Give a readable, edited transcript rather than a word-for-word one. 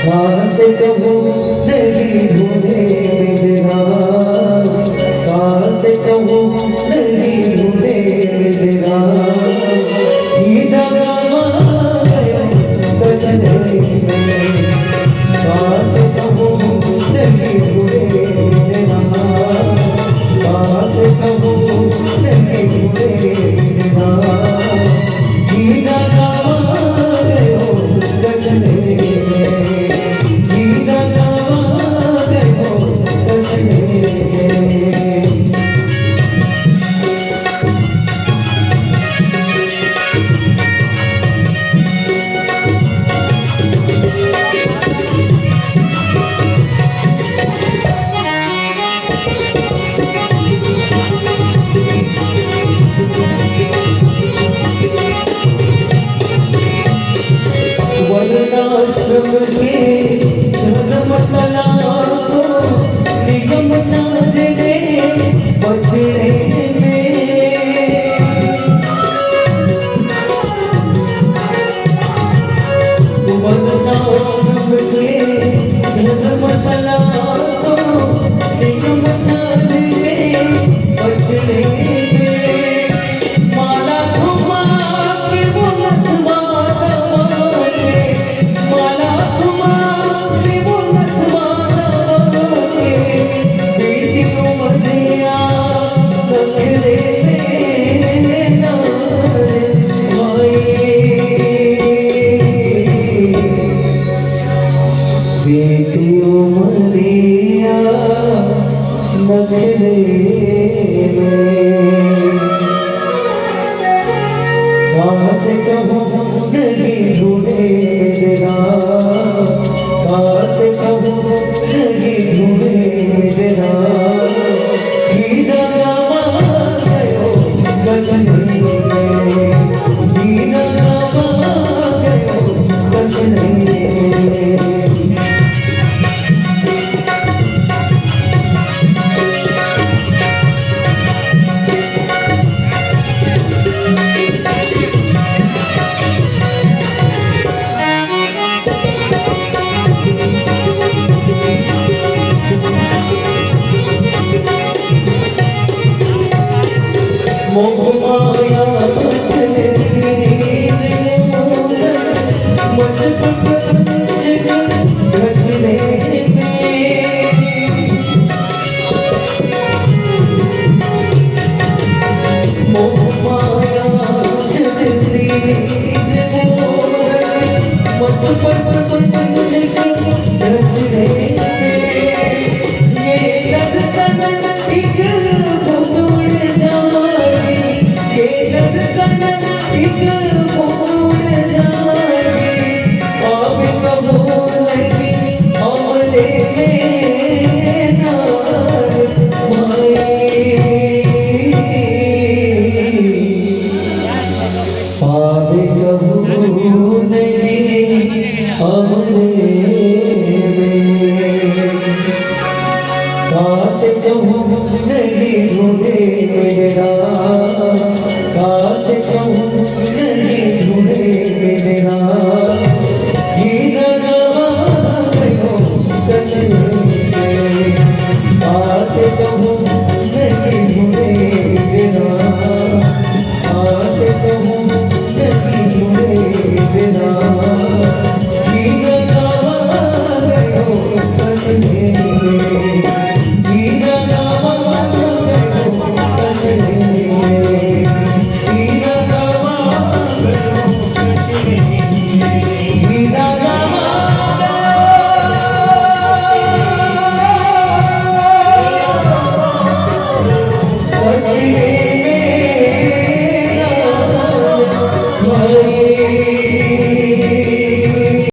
कहाँ से कहूँ नहीं ढूंढे मेरा, कहाँ से कहूँ नहीं ढूंढे मेरा, ईदा गया कचरे में। कहाँ से कहूँ नहीं ढूंढे मेरा, कहाँ से कहूँ नहीं ढूंढे मेरा, ईदा गया कचरे में। वर्णाश्रम के जन्म तलाशो निगम चांदने बचने में। वर्णाश्रम के जन्म तलाशो निगम चांदने बचने में। माला घुमा के मुनत बेटियों मरिया नखरे में। कहाँ से कहूँ नहीं ढूंढे मेरा, कहाँ से कहूँ नहीं ढूंढे मेरा, ईदा गया कचरे में। ईदा गया कचरे में। मोह माया तुझे मत गजरे में। मोह माया तुझे मत